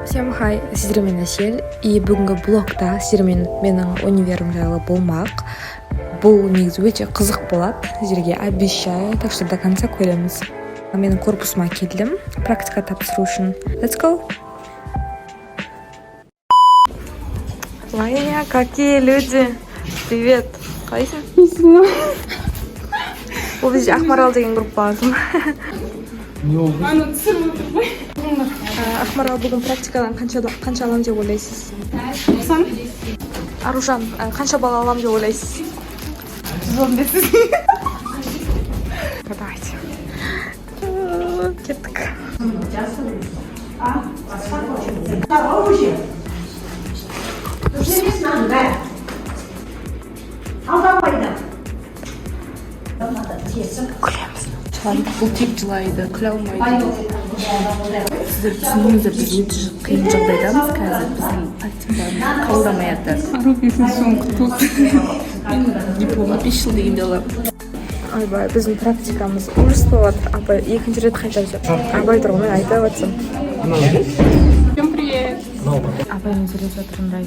Всем хай, сіздермен Әсел. И бүгінгі блогта сіздермен менің универім жайлы болмақ. Бұл негізі өте қызық болады. Сіздерге обещаю, так что до конца көреміз. Менің корпусыма келдім, практика тапсыру үшін. Let's go! Ваня, какие люди! Привет! Қалайсың? Бұл бізде Ақмарал деген группа болатын. Ақмарал бүгін практикадан қанша аламын деп ойлайсыз? 90. Аружан, қанша бал аламын деп ойлайсыз? 115. Давайте. Кеттік. Күлеміз. Бұл тек жылайды, күле алмайды. Сіздер түсініңіздер, біз өте қиын жағдайдамыз қазір. Біздің практикаларымыз қабылдамай жатыр. Арубесін соңғы туз. Мен дипломға 5 жыл дегенде аламын. Айбай, біздің практикамыз ұрыс болып жатыр. Абай екінші рет қайтып жүр. Абай тұр, мен айтып жатсам. Всем привет. Абаймен сөйлесіп жатырмын.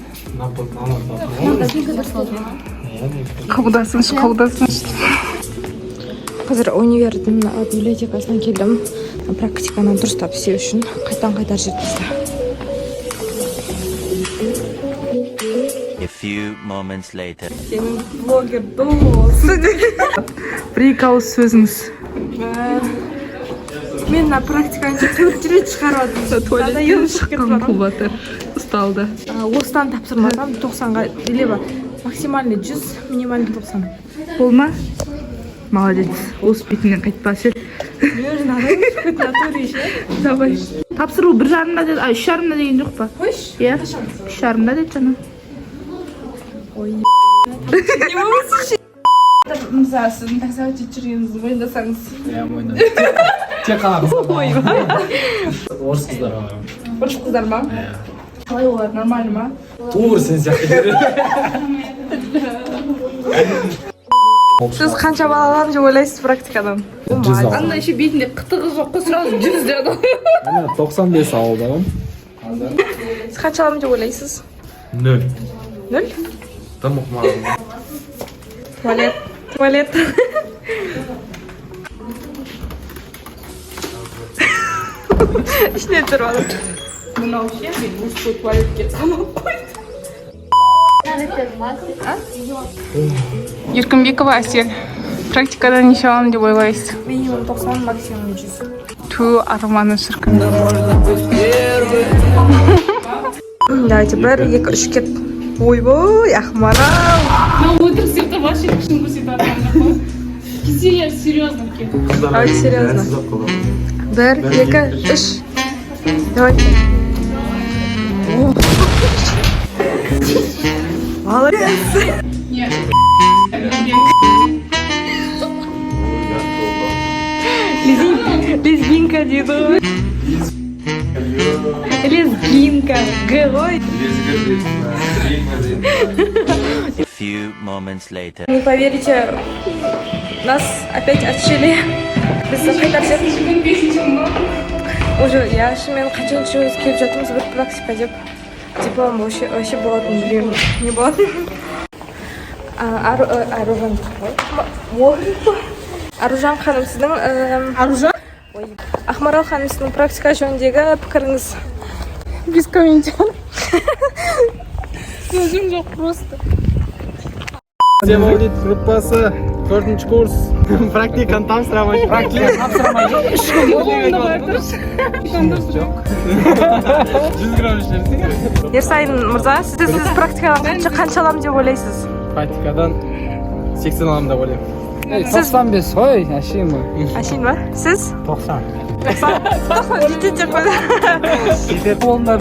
Қабылдасыншы. Қазір универдің библиотекасынан келдім. Практиканы дұрыстап істеу үшін қайтар жеткізді. A few moments later. Сенің блогер дос. Бір-екі ауыз сөзіңіз. Мен на практиканы 4 рет шығарватырмын. Туалеттен шыққан қылбатыр. Ұсталды. Осыдан тапсырмасам 90-ға либо максимальный 100, минимальный 90. Болма? Молодец. Осы бетіңнен қайтпа сел. Давай. Тапсыру 1,5-да деді, 3,5-да деген жоқ па? Қойш? Иә, 3,5-да деді жаңа. Ой, Не болмасын ше. Мырза, сіздің таксовать етіп жүргеніңізді мойындасаңыз. Я мойындаймын. Тек қана қыздар. Орыс қыздар бар. Орыс қыздар ма? Қалай олар, нормально ма? Тур сен сияқты. сіз қанша бал аламын деп ойлайсыз практикадан? 100 ал. Анда еще бетінде қытығы жоқ қой, сразу 100 деді. Ана 95 алdım. Сіз қанша аламын деп ойлайсыз? 0. 0? Там оқымадым. Туалет. Ішіне тұрып алып. Мынау ше, мен мужской туалетке қамап қойдым. Еркінбекова Әсел. Практикадан неше аламын деп ойлайсыз? Минимум 90, максимум 100. Ту, арманы шіркін. Давайте 1, 2, 3 кет. Ойбой, Ақмарал. Өтірік серті вообще күшін көрсетіп Кесе я серьезно ке. Давайте серьезно. 1, 2, 3. Давайте. Молодец. Нет. Лезгинка дейді ғой. Лезгинка. Г ғой. A few moments later. Не поверите, нас опять отшили. Бізді қайтар жер. Уже, я шынымен қаншаншы өз келіп жатырмыз бір практика деп. Диплом вообще болатын білемін. Не болатын. Аружан ханым, сіздің... Аружан? Ақмарал ханым, сіздің практика жөніндегі пікіріңіз. Без комментариев. Сөзім жоқ просто. Всем аудит группасы 4-ші курс. Практиканы тапсырамай. Практиканы тапсырамай. 100 грамм ішерсің. Ерсайын мырза, сіз практикадан қанша аламын деп ойлайсыз? Практикадан 80 аламын деп ойлаймын. 95 қой, әшейін ғой. Әшейін ба? Сіз? 90. 90 жетеді деп қойды. Жетеді болыңдар.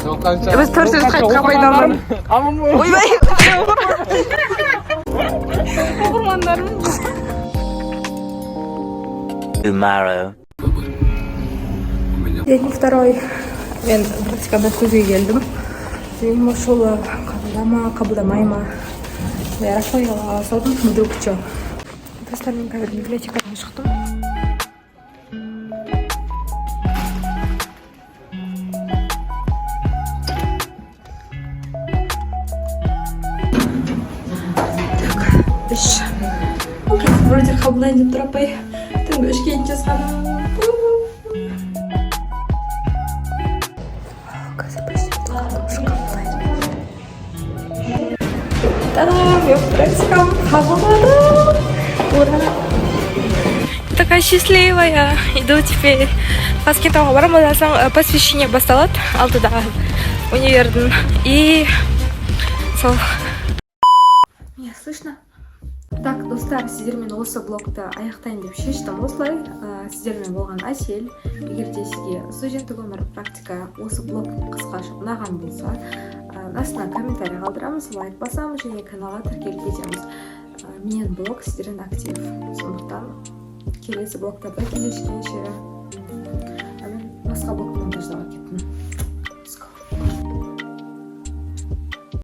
Біз 4 сөз қайтқа пайдаланып. Ойбай! Оқырмандарым. Tomorrow. День второй. Мен практикада көзге келдім. Деймін, шолы қабылдамай ма. Я расслабила салдым, вдруг что. Достали қазір библиотекадан шықтым. вроде қабылдайын деп тұр апай. Түнгі 3-ке дейін жазғаным. Та-дам! Я практикам қабылдадым! Ура! Такая счастливая. Иду теперь. Баскетболға барамын, одан соң посвящение басталады. 6-да универдің. И сол. Меня слышно? Так, достар, сіздермен осы блогты аяқтайын деп шештім. Осылай сіздермен болған Әсел. Егер де сізге студенттік өмір практика осы блог қысқаша ұнаған болса, астына комментарий қалдырамыз, лайк басамыз және каналға тіркеліп кетеміз. Менен блог сіздерден актив. Сондықтан келесі блогтарда кездескенше мен басқа блог монтаждауға кеттім.